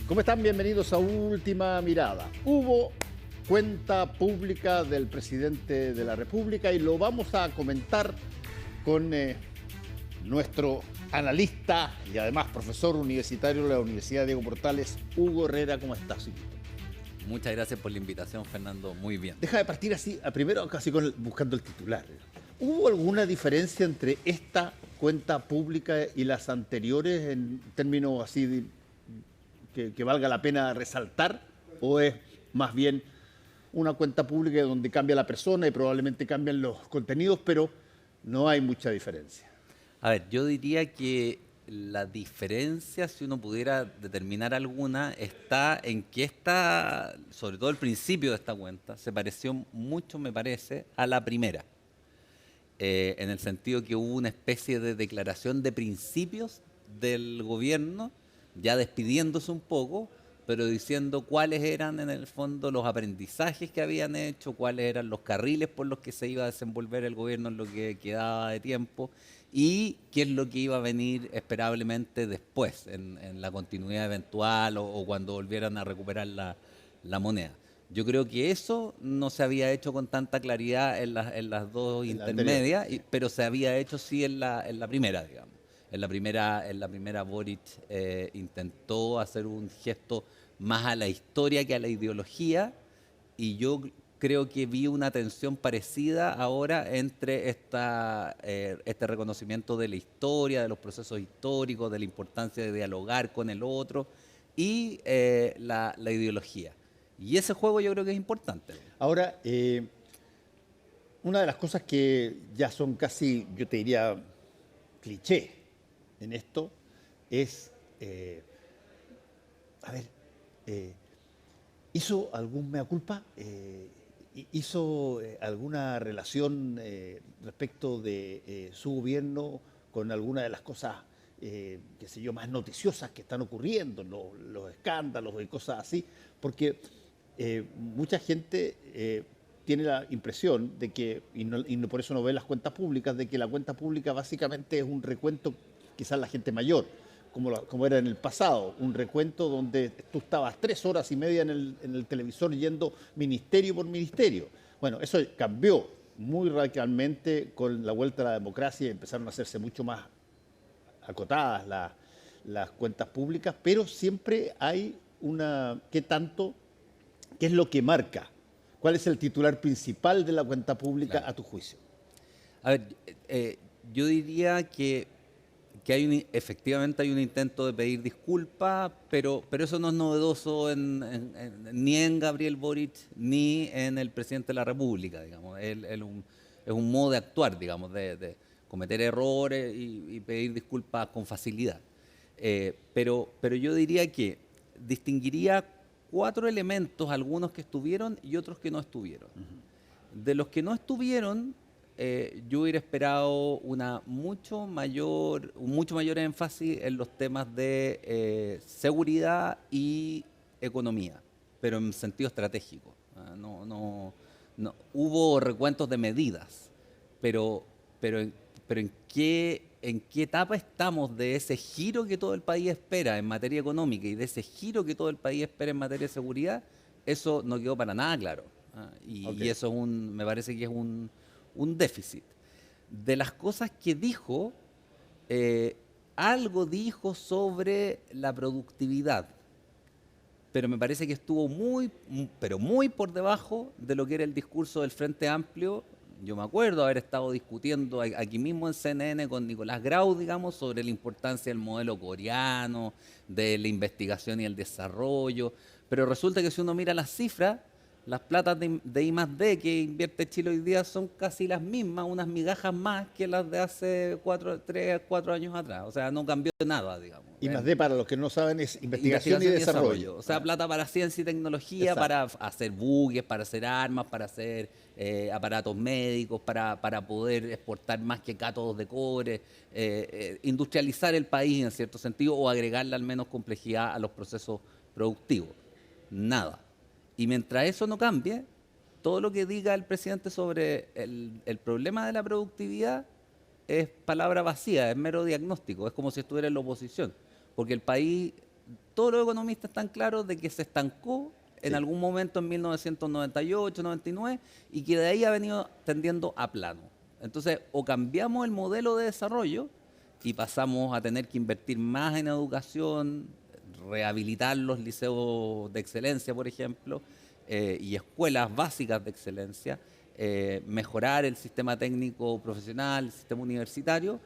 ¿Cómo están? Bienvenidos a Última Mirada. Hubo cuenta pública del presidente de la República y lo vamos a comentar con nuestro analista y además profesor universitario de la Universidad Diego Portales, Hugo Herrera. ¿Cómo estás, Hugo? Muchas gracias por la invitación, Fernando. Muy bien. Deja de partir así, primero casi buscando el titular. ¿Hubo alguna diferencia entre esta cuenta pública y las anteriores en términos así que valga la pena resaltar? ¿O es más bien una cuenta pública donde cambia la persona y probablemente cambian los contenidos, pero no hay mucha diferencia? A ver, yo diría que la diferencia, si uno pudiera determinar alguna, está en que sobre todo el principio de esta cuenta, se pareció mucho, me parece, a la primera. En el sentido que hubo una especie de declaración de principios del gobierno, ya despidiéndose un poco, pero diciendo cuáles eran en el fondo los aprendizajes que habían hecho, cuáles eran los carriles por los que se iba a desenvolver el gobierno en lo que quedaba de tiempo y qué es lo que iba a venir esperablemente después, en la continuidad eventual o cuando volvieran a recuperar la moneda. Yo creo que eso no se había hecho con tanta claridad en las dos intermedias, pero se había hecho sí en la primera, digamos. En la primera Boric intentó hacer un gesto más a la historia que a la ideología, y yo creo que vi una tensión parecida ahora entre este reconocimiento de la historia, de los procesos históricos, de la importancia de dialogar con el otro y la ideología. Y ese juego yo creo que es importante. Ahora, una de las cosas que ya son casi, yo te diría, cliché en esto es, ¿hizo algún mea culpa? ¿Hizo alguna relación respecto de su gobierno con alguna de las cosas, qué sé yo, más noticiosas que están ocurriendo, los escándalos y cosas así? Porque mucha gente tiene la impresión de que, por eso no ve las cuentas públicas, de que la cuenta pública básicamente es un recuento, quizás la gente mayor, como era en el pasado, un recuento donde tú estabas 3 horas y media en el televisor yendo ministerio por ministerio. Bueno, eso cambió muy radicalmente con la vuelta a la democracia y empezaron a hacerse mucho más acotadas las cuentas públicas, pero siempre hay ¿qué es lo que marca? ¿Cuál es el titular principal de la cuenta pública, claro, a tu juicio? A ver, yo diría que efectivamente hay un intento de pedir disculpas, pero eso no es novedoso ni en Gabriel Boric ni en el presidente de la República, digamos. Es un modo de actuar, digamos, de cometer errores y pedir disculpas con facilidad. Pero yo diría que distinguiría 4 elementos, algunos que estuvieron y otros que no estuvieron. De los que no estuvieron, yo hubiera esperado un mucho mayor énfasis en los temas de seguridad y economía, pero en sentido estratégico. No, hubo recuentos de medidas, pero ¿en qué etapa estamos de ese giro que todo el país espera en materia económica y de ese giro que todo el país espera en materia de seguridad? Eso no quedó para nada claro. Y eso me parece que es un déficit. De las cosas que dijo, algo dijo sobre la productividad, pero me parece que estuvo pero muy por debajo de lo que era el discurso del Frente Amplio. Yo me acuerdo haber estado discutiendo aquí mismo en CNN con Nicolás Grau, digamos, sobre la importancia del modelo coreano, de la investigación y el desarrollo, pero resulta que si uno mira las cifras, las platas de I+D que invierte Chile hoy día son casi las mismas, unas migajas más que las de hace 3, 4 años atrás. O sea, no cambió nada, digamos. I+D, para los que no saben, es investigación y desarrollo. O sea, plata para ciencia y tecnología, exacto, para hacer buques, para hacer armas, para hacer aparatos médicos, para poder exportar más que cátodos de cobre, industrializar el país en cierto sentido o agregarle al menos complejidad a los procesos productivos. Nada. Y mientras eso no cambie, todo lo que diga el presidente sobre el problema de la productividad es palabra vacía, es mero diagnóstico, es como si estuviera en la oposición, porque el país todos los economistas están claros de que se estancó en Sí. algún momento en 1998, 99, y que de ahí ha venido tendiendo a plano. Entonces, o cambiamos el modelo de desarrollo y pasamos a tener que invertir más en educación, rehabilitar los liceos de excelencia, por ejemplo, y escuelas básicas de excelencia, mejorar el sistema técnico profesional, el sistema universitario,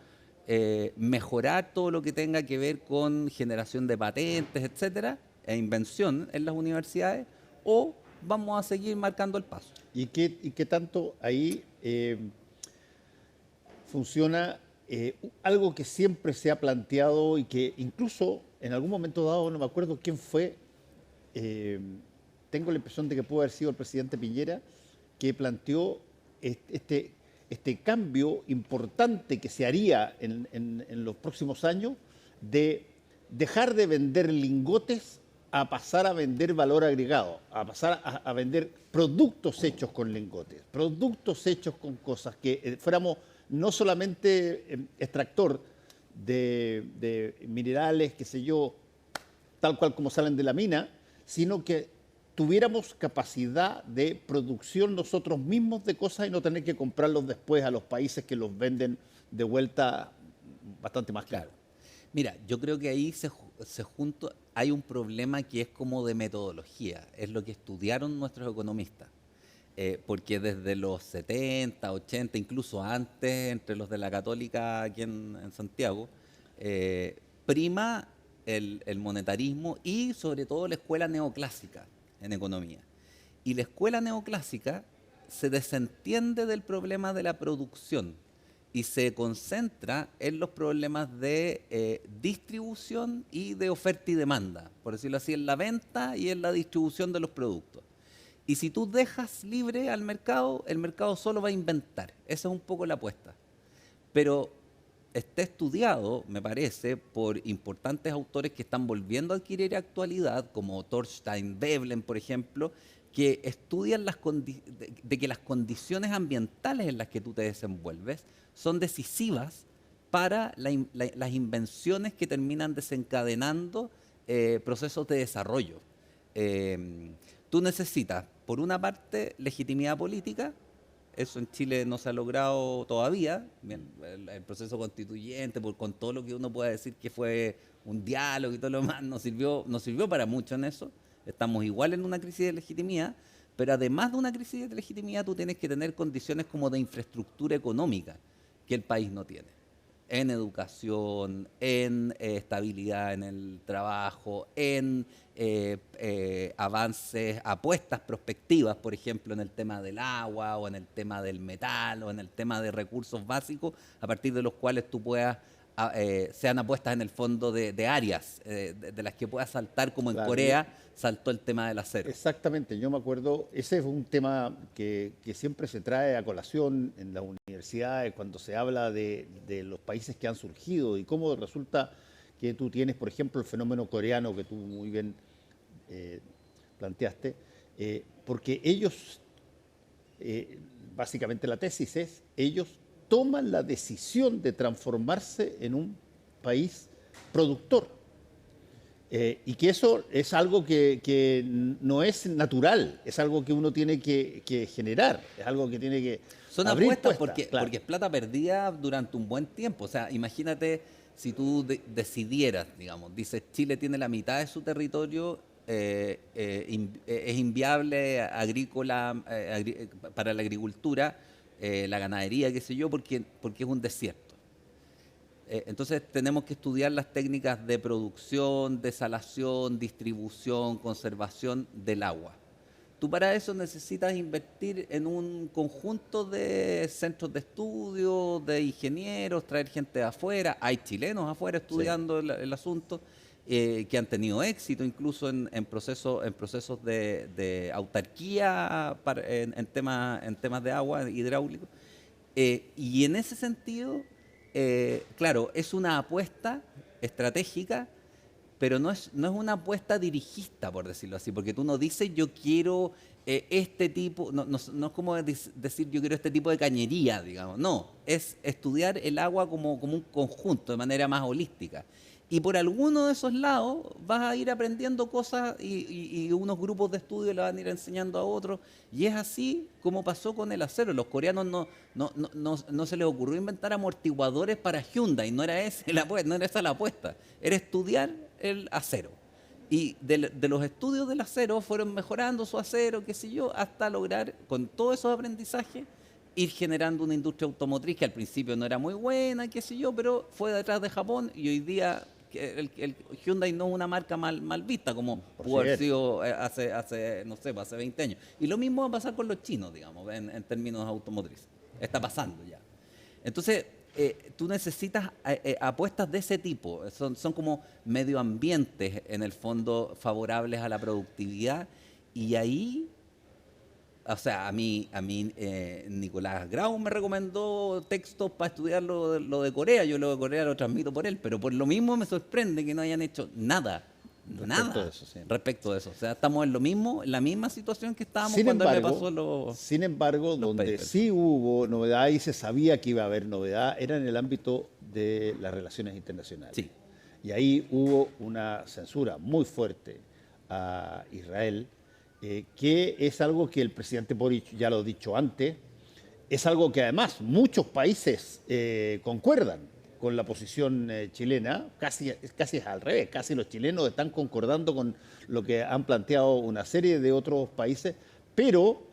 mejorar todo lo que tenga que ver con generación de patentes, etcétera, e invención en las universidades, o vamos a seguir marcando el paso. Y qué tanto ahí funciona algo que siempre se ha planteado y que incluso en algún momento dado, no me acuerdo quién fue, eh, tengo la impresión de que pudo haber sido el presidente Piñera, que planteó este cambio importante que se haría en los próximos años de dejar de vender lingotes a pasar a vender valor agregado, a pasar a vender productos hechos con lingotes, productos hechos con cosas, que fuéramos no solamente extractor de minerales, qué sé yo, tal cual como salen de la mina, sino que tuviéramos capacidad de producción nosotros mismos de cosas y no tener que comprarlos después a los países que los venden de vuelta bastante más caro. Claro. Mira, yo creo que ahí hay un problema que es como de metodología, es lo que estudiaron nuestros economistas. Porque desde los 70, 80, incluso antes, entre los de la Católica aquí en Santiago, prima el monetarismo y sobre todo la escuela neoclásica en economía. Y la escuela neoclásica se desentiende del problema de la producción y se concentra en los problemas de distribución y de oferta y demanda, por decirlo así, en la venta y en la distribución de los productos. Y si tú dejas libre al mercado, el mercado solo va a inventar. Esa es un poco la apuesta. Pero está estudiado, me parece, por importantes autores que están volviendo a adquirir actualidad, como Thorstein Veblen, por ejemplo, que estudian de que las condiciones ambientales en las que tú te desenvuelves son decisivas para las invenciones que terminan desencadenando procesos de desarrollo. Tú necesitas, por una parte, legitimidad política. Eso en Chile no se ha logrado todavía. Bien, el proceso constituyente, con todo lo que uno pueda decir que fue un diálogo y todo lo demás, no sirvió para mucho en eso. Estamos igual en una crisis de legitimidad, pero además de una crisis de legitimidad, tú tienes que tener condiciones como de infraestructura económica que el país no tiene. En educación, en estabilidad en el trabajo, en avances, apuestas prospectivas, por ejemplo, en el tema del agua o en el tema del metal o en el tema de recursos básicos, a partir de los cuales tú puedas, sean apuestas en el fondo de áreas de las que puedas saltar, como en Claro, Corea saltó el tema del acero. exactamente, yo me acuerdo, ese es un tema que siempre se trae a colación en las universidades cuando se habla de los países que han surgido y cómo resulta que tú tienes, por ejemplo, el fenómeno coreano que tú muy bien eh, planteaste, porque ellos, básicamente la tesis es, ellos toman la decisión de transformarse en un país productor. Y que eso es algo que no es natural, es algo que uno tiene que generar, es algo que tiene que Son abrir apuestas puestas, claro. porque es plata perdida durante un buen tiempo. O sea, imagínate si tú decidieras, digamos, dices Chile tiene la mitad de su territorio, es inviable agrícola, para la agricultura, la ganadería, qué sé yo, porque es un desierto. Entonces tenemos que estudiar las técnicas de producción, desalación, distribución, conservación del agua. Tú para eso necesitas invertir en un conjunto de centros de estudio, de ingenieros, traer gente de afuera. Hay chilenos afuera Sí. estudiando el asunto, que han tenido éxito incluso en procesos de autarquía en temas de agua hidráulico. Y en ese sentido, claro, es una apuesta estratégica, pero no es una apuesta dirigista, por decirlo así, porque tú no dices yo quiero este tipo, no es como decir yo quiero este tipo de cañería, digamos, no, es estudiar el agua como un conjunto, de manera más holística. Y por alguno de esos lados vas a ir aprendiendo cosas y unos grupos de estudio le van a ir enseñando a otros. Y es así como pasó con el acero. Los coreanos no se les ocurrió inventar amortiguadores para Hyundai, no era, no era esa la apuesta, era estudiar el acero. Y de los estudios del acero fueron mejorando su acero, qué sé yo, hasta lograr, con todos esos aprendizajes, ir generando una industria automotriz que al principio no era muy buena, qué sé yo, pero fue detrás de Japón y hoy día el Hyundai no es una marca mal vista, como Por pudo haber cierto. sido no sé, hace 20 años. Y lo mismo va a pasar con los chinos, digamos, en términos automotrices. Está pasando ya. Entonces, tú necesitas apuestas de ese tipo. Son como medioambientes, en el fondo, favorables a la productividad. Y ahí, o sea, a mí Nicolás Grau me recomendó textos para estudiar lo de Corea. Yo lo de Corea lo transmito por él, pero por lo mismo me sorprende que no hayan hecho Respecto de nada eso, sí. respecto de eso. O sea, estamos en lo mismo, en la misma situación que estábamos Sin cuando él me embargo, pasó sin embargo, los donde papers. sí hubo novedad y se sabía que iba a haber novedad era en el ámbito de las relaciones internacionales. Sí, Y ahí hubo una censura muy fuerte a Israel, que es algo que el presidente Boric ya lo ha dicho antes, es algo que además muchos países concuerdan con la posición chilena, casi es al revés, casi los chilenos están concordando con lo que han planteado una serie de otros países, pero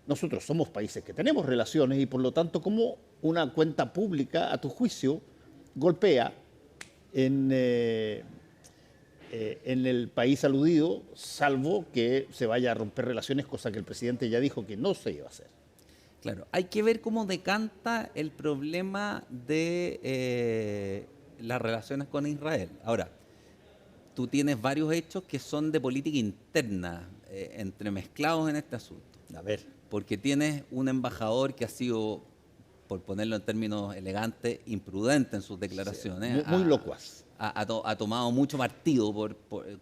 nosotros somos países que tenemos relaciones y por lo tanto como una cuenta pública, a tu juicio, golpea en en el país aludido, salvo que se vaya a romper relaciones, cosa que el presidente ya dijo que no se iba a hacer. claro. Hay que ver cómo decanta el problema de las relaciones con Israel. Ahora, tú tienes varios hechos que son de política interna, entremezclados en este asunto. A ver, Porque tienes un embajador que ha sido, por ponerlo en términos elegantes, imprudente en sus declaraciones, muy locuaz. ha tomado mucho partido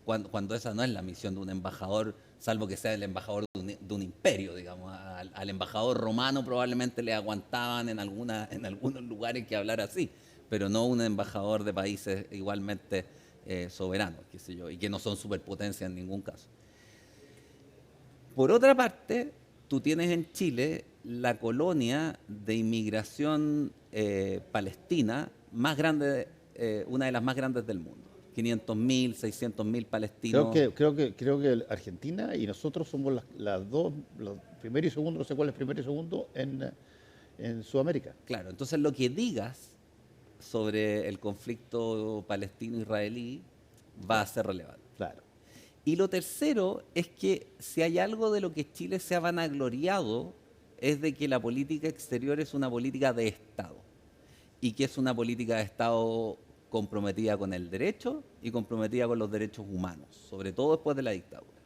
cuando esa no es la misión de un embajador, salvo que sea el embajador de un imperio, digamos. Al embajador romano probablemente le aguantaban en algunos lugares que hablar así, pero no un embajador de países igualmente soberanos, qué sé yo, y que no son superpotencias en ningún caso. Por otra parte, tú tienes en Chile la colonia de inmigración palestina más grande, una de las más grandes del mundo. 500.000, 600.000 palestinos. Creo que Argentina y nosotros somos las dos, los primero y segundo, no sé cuál es primero y segundo, en Sudamérica. Claro, entonces lo que digas sobre el conflicto palestino-israelí va a ser relevante. Claro. Y lo tercero es que si hay algo de lo que Chile se ha vanagloriado es de que la política exterior es una política de Estado y que es una política de Estado comprometida con el derecho y comprometida con los derechos humanos, sobre todo después de la dictadura.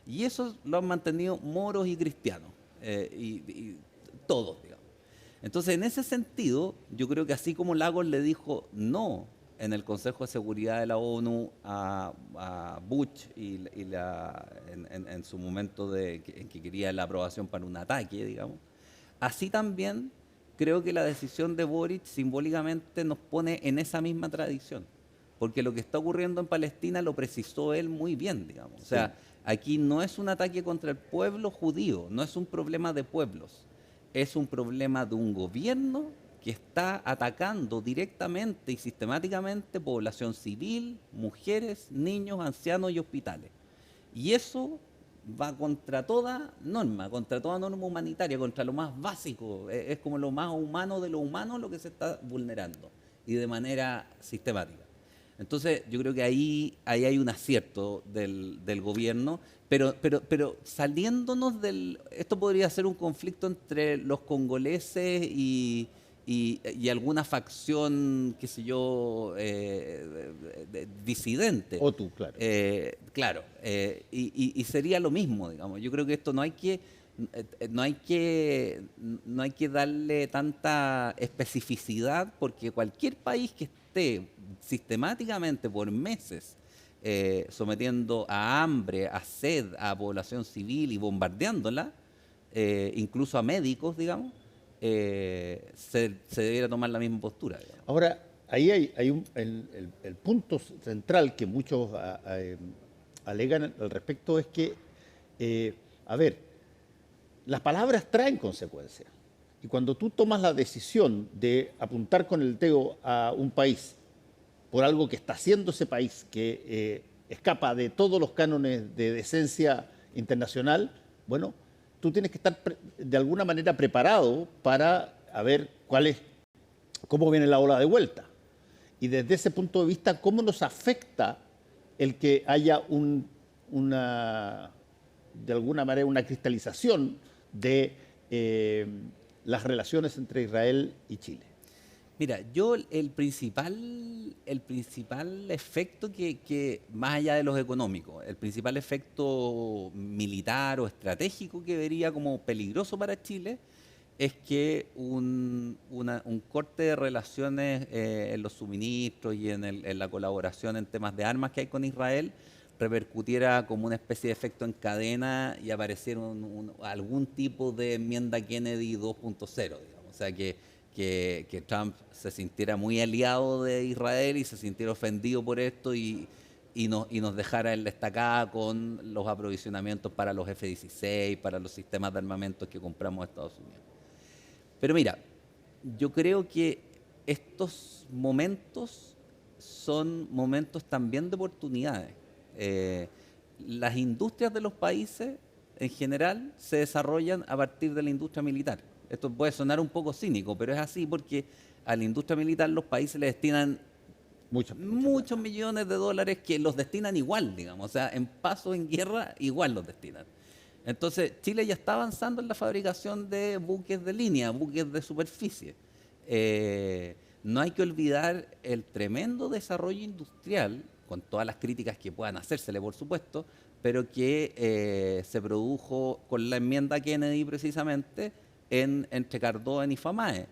Y eso lo han mantenido moros y cristianos, y todos, digamos. Entonces, en ese sentido, yo creo que así como Lagos le dijo no en el Consejo de Seguridad de la ONU a Bush en su momento en que quería la aprobación para un ataque, digamos, así también creo que la decisión de Boric simbólicamente nos pone en esa misma tradición, porque lo que está ocurriendo en Palestina lo precisó él muy bien, digamos. O sea, Sí. aquí no es un ataque contra el pueblo judío, no es un problema de pueblos, es un problema de un gobierno que está atacando directamente y sistemáticamente población civil, mujeres, niños, ancianos y hospitales. Y eso va contra toda norma humanitaria, contra lo más básico. Es como lo más humano de lo humano lo que se está vulnerando y de manera sistemática. Entonces, yo creo que ahí hay un acierto del gobierno, pero saliéndonos esto podría ser un conflicto entre los congoleses y alguna facción, qué sé yo, disidente. O tú, claro. Claro, y sería lo mismo, digamos. Yo creo que esto no hay que darle tanta especificidad porque cualquier país que esté sistemáticamente por meses sometiendo a hambre, a sed a población civil y bombardeándola, incluso a médicos, digamos, se debiera tomar la misma postura, digamos. Ahora, ahí hay el punto central que muchos alegan al respecto es que, a ver, las palabras traen consecuencias. Y cuando tú tomas la decisión de apuntar con el dedo a un país por algo que está haciendo ese país, que escapa de todos los cánones de decencia internacional, bueno, tú tienes que estar de alguna manera preparado para ver cómo viene la ola de vuelta. Y desde ese punto de vista, ¿cómo nos afecta el que haya de alguna manera una cristalización de las relaciones entre Israel y Chile? Mira, yo el principal efecto que, más allá de los económicos, el principal efecto militar o estratégico que vería como peligroso para Chile es que un corte de relaciones en los suministros y en la colaboración en temas de armas que hay con Israel repercutiera como una especie de efecto en cadena y apareciera algún tipo de enmienda Kennedy 2.0, digamos. O sea, que Trump se sintiera muy aliado de Israel y se sintiera ofendido por esto y nos dejara en la estacada con los aprovisionamientos para los F-16, para los sistemas de armamento que compramos a Estados Unidos. Pero mira, yo creo que estos momentos son momentos también de oportunidades. Las industrias de los países en general se desarrollan a partir de la industria militar. Esto puede sonar un poco cínico, pero es así porque a la industria militar los países le destinan muchos millones de dólares que los destinan igual, digamos. O sea, en paso, en guerra, igual los destinan. Entonces, Chile ya está avanzando en la fabricación de buques de línea, buques de superficie. No hay que olvidar el tremendo desarrollo industrial, con todas las críticas que puedan hacérsele, por supuesto, pero que se produjo con la enmienda Kennedy precisamente entre Cardón y Famae.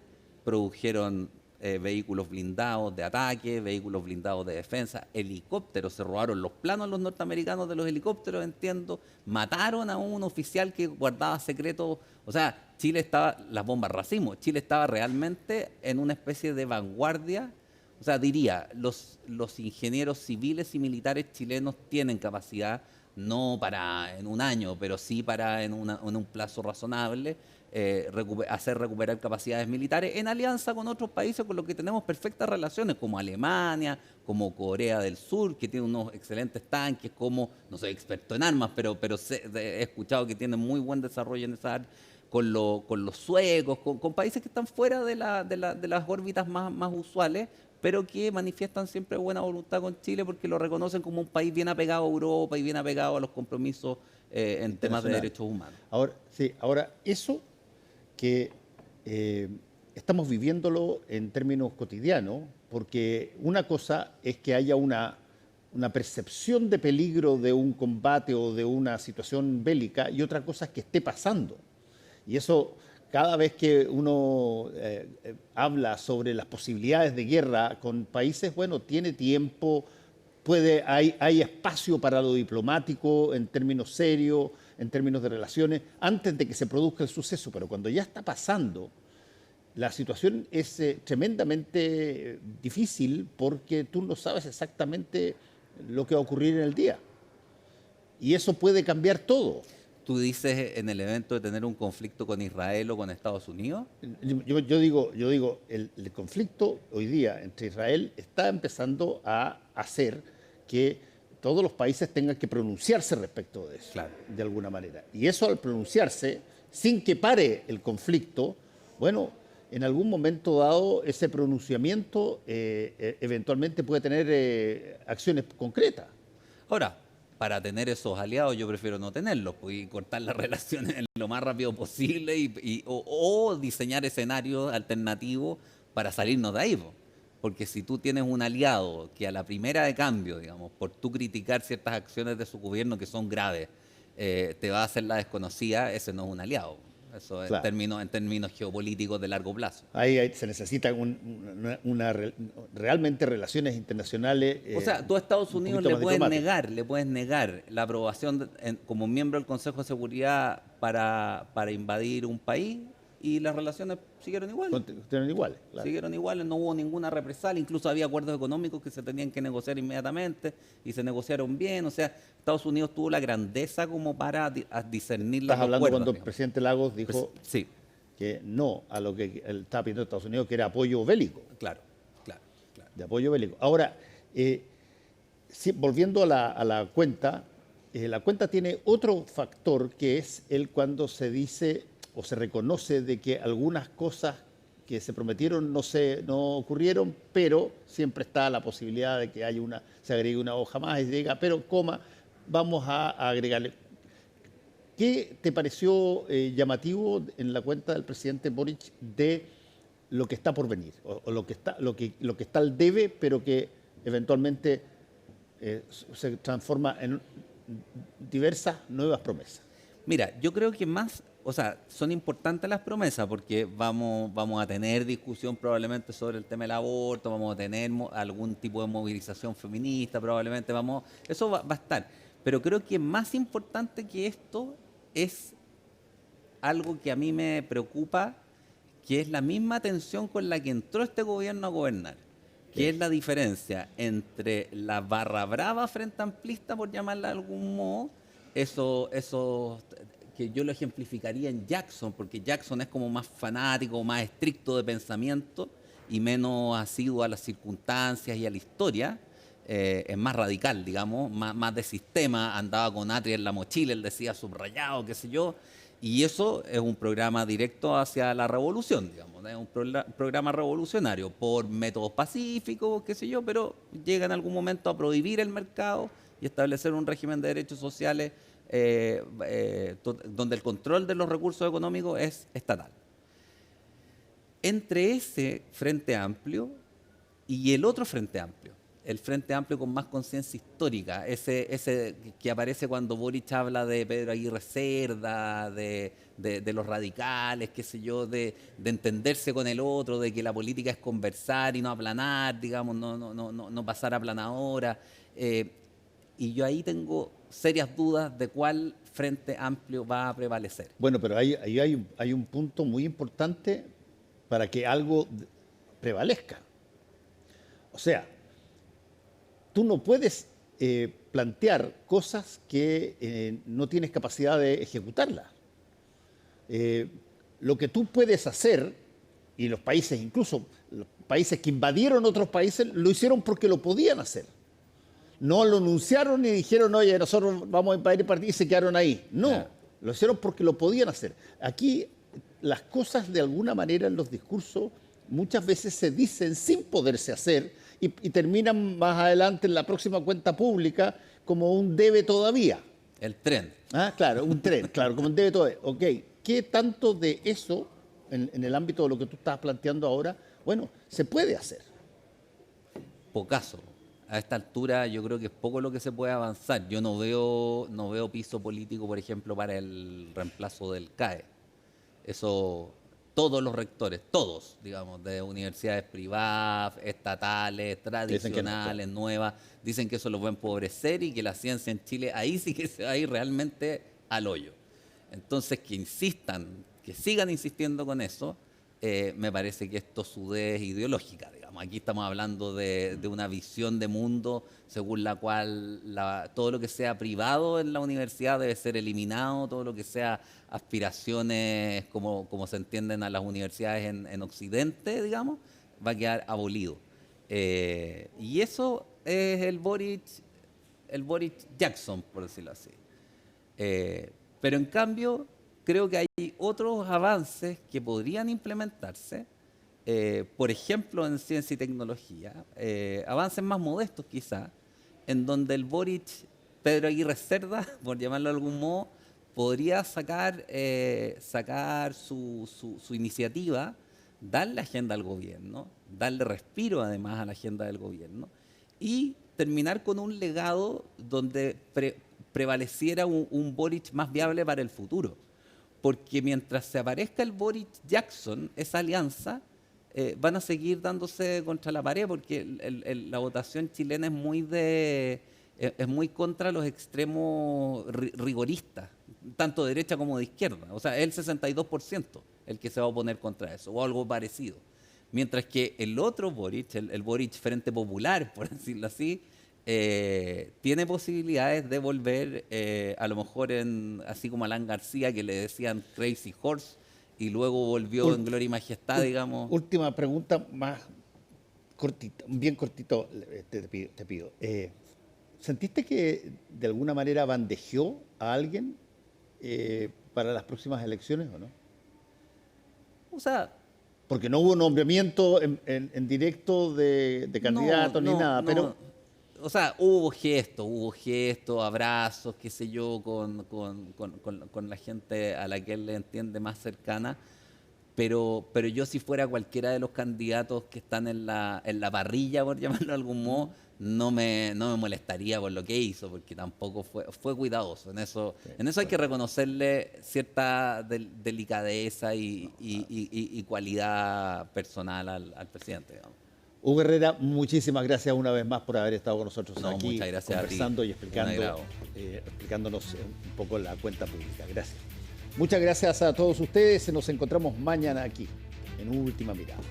Produjeron vehículos blindados de ataque, vehículos blindados de defensa, helicópteros, se robaron los planos los norteamericanos de los helicópteros, entiendo, mataron a un oficial que guardaba secretos, o sea, Chile estaba, las bombas racimo, Chile estaba realmente en una especie de vanguardia. O sea, diría, los ingenieros civiles y militares chilenos tienen capacidad, no para en un año, pero sí para en un plazo razonable, hacer recuperar capacidades militares en alianza con otros países con los que tenemos perfectas relaciones, como Alemania, como Corea del Sur, que tiene unos excelentes tanques, como, no soy experto en armas, pero he escuchado que tienen muy buen desarrollo en esa área, con los suecos, con países que están fuera de las órbitas más usuales, pero que manifiestan siempre buena voluntad con Chile porque lo reconocen como un país bien apegado a Europa y bien apegado a los compromisos en temas de derechos humanos. Ahora eso que estamos viviéndolo en términos cotidianos, porque una cosa es que haya una percepción de peligro de un combate o de una situación bélica y otra cosa es que esté pasando. Y eso, cada vez que uno habla sobre las posibilidades de guerra con países, bueno, tiene tiempo, hay espacio para lo diplomático en términos serios, en términos de relaciones, antes de que se produzca el suceso. Pero cuando ya está pasando, la situación es tremendamente difícil porque tú no sabes exactamente lo que va a ocurrir en el día. Y eso puede cambiar todo. ¿Tú dices en el evento de tener un conflicto con Israel o con Estados Unidos? Yo digo, el conflicto hoy día entre Israel está empezando a hacer que todos los países tengan que pronunciarse respecto de eso, claro, de alguna manera. Y eso al pronunciarse, sin que pare el conflicto, bueno, en algún momento dado ese pronunciamiento eventualmente puede tener acciones concretas. Ahora, para tener esos aliados yo prefiero no tenerlos y cortar las relaciones lo más rápido posible o diseñar escenarios alternativos para salirnos de ahí. Porque si tú tienes un aliado que a la primera de cambio, digamos, por tú criticar ciertas acciones de su gobierno que son graves, te va a hacer la desconocida, ese no es un aliado. Eso Claro. en términos geopolíticos de largo plazo. Ahí se necesitan realmente relaciones internacionales O sea, tú a Estados un Unidos poquito más diplomáticas. le puedes negar la aprobación como miembro del Consejo de Seguridad para invadir un país y las relaciones siguieron iguales. Tienen iguales, claro. Siguieron iguales, no hubo ninguna represalia, incluso había acuerdos económicos que se tenían que negociar inmediatamente y se negociaron bien. O sea, Estados Unidos tuvo la grandeza como para a discernir las Estás dos hablando cuerdas, cuando el digamos. presidente Lagos dijo Sí, que no a lo que él estaba pidiendo Estados Unidos, que era apoyo bélico, claro, claro, claro. de apoyo bélico. Ahora, sí, volviendo a la cuenta tiene otro factor que es el cuando se dice o se reconoce de que algunas cosas que se prometieron no ocurrieron, pero siempre está la posibilidad de que se agregue una hoja más y diga, pero coma, vamos a agregarle. ¿Qué te pareció llamativo en la cuenta del presidente Boric de lo que está por venir o lo que está al debe, pero que eventualmente se transforma en diversas nuevas promesas? Mira, yo creo que más, o sea, son importantes las promesas porque vamos a tener discusión probablemente sobre el tema del aborto, vamos a tener algún tipo de movilización feminista, probablemente eso va a estar. Pero creo que más importante que esto es algo que a mí me preocupa, que es la misma tensión con la que entró este gobierno a gobernar, que es la diferencia entre la barra brava frente amplista, por llamarla de algún modo, eso que yo lo ejemplificaría en Jackson, porque Jackson es como más fanático, más estricto de pensamiento y menos asiduo a las circunstancias y a la historia. Es más radical, digamos, más de sistema, andaba con Atria en la mochila, él decía subrayado, qué sé yo, y eso es un programa directo hacia la revolución, digamos, es un programa revolucionario por métodos pacíficos, qué sé yo, pero llega en algún momento a prohibir el mercado y establecer un régimen de derechos sociales donde el control de los recursos económicos es estatal. Entre ese Frente Amplio y el otro Frente Amplio, el Frente Amplio con más conciencia histórica, ese que aparece cuando Boric habla de Pedro Aguirre Cerda, de los radicales, qué sé yo, de entenderse con el otro, de que la política es conversar y no aplanar, digamos, no pasar a aplanadora. Y yo ahí tengo serias dudas de cuál Frente Amplio va a prevalecer. Bueno, pero ahí hay un punto muy importante para que algo prevalezca. O sea, tú no puedes plantear cosas que no tienes capacidad de ejecutarlas. Lo que tú puedes hacer, y los países, incluso los países que invadieron otros países, lo hicieron porque lo podían hacer. No lo anunciaron ni dijeron, oye, nosotros vamos a invadir el partido y se quedaron ahí. No, Claro. lo hicieron porque lo podían hacer. Aquí las cosas de alguna manera en los discursos muchas veces se dicen sin poderse hacer y terminan más adelante en la próxima cuenta pública como un debe todavía. El tren. Ah, claro, un tren, claro, como un debe todavía. Ok, ¿qué tanto de eso en el ámbito de lo que tú estás planteando ahora, bueno, se puede hacer? Pocaso. A esta altura yo creo que es poco lo que se puede avanzar. Yo no veo piso político, por ejemplo, para el reemplazo del CAE. Eso, todos los rectores, todos, digamos, de universidades privadas, estatales, Dicen que no, tradicionales, claro. nuevas, dicen que eso los va a empobrecer y que la ciencia en Chile ahí sí que se va a ir realmente al hoyo. Entonces, que insistan, que sigan insistiendo con eso, me parece que es tosudez ideológica, digamos. Aquí estamos hablando de una visión de mundo según la cual todo lo que sea privado en la universidad debe ser eliminado, todo lo que sea aspiraciones como se entienden a las universidades en Occidente, digamos, va a quedar abolido. Y eso es el Boric Jackson, por decirlo así. Pero en cambio, creo que hay otros avances que podrían implementarse, por ejemplo, en ciencia y tecnología, avances más modestos quizá, en donde el Boric, Pedro Aguirre Cerda, por llamarlo de algún modo, podría sacar su iniciativa, darle agenda al gobierno, darle respiro además a la agenda del gobierno y terminar con un legado donde prevaleciera un Boric más viable para el futuro. porque mientras se aparezca el Boric Jackson, esa alianza, van a seguir dándose contra la pared, porque la votación chilena es muy contra los extremos rigoristas, tanto de derecha como de izquierda. O sea, es el 62% el que se va a oponer contra eso, o algo parecido. Mientras que el otro Boric, el Boric Frente Popular, por decirlo así, tiene posibilidades de volver, a lo mejor así como Alan García, que le decían Crazy Horse, y luego volvió en gloria y majestad, digamos. Última pregunta, más cortita, bien cortito, te pido. ¿Sentiste que de alguna manera bandejeó a alguien para las próximas elecciones o no? O sea, porque no hubo nombramiento en directo de candidatos ni nada, pero... O sea, hubo gestos, abrazos, qué sé yo, con la gente a la que él le entiende más cercana, pero yo si fuera cualquiera de los candidatos que están en la parrilla, por llamarlo de algún modo, no me molestaría por lo que hizo, porque tampoco fue cuidadoso. En eso hay que reconocerle cierta delicadeza y cualidad personal al presidente, digamos. Hugo Herrera, muchísimas gracias una vez más por haber estado con nosotros aquí muchas gracias conversando y explicándonos un poco la cuenta pública. Gracias. Muchas gracias a todos ustedes. Nos encontramos mañana aquí en Última Mirada.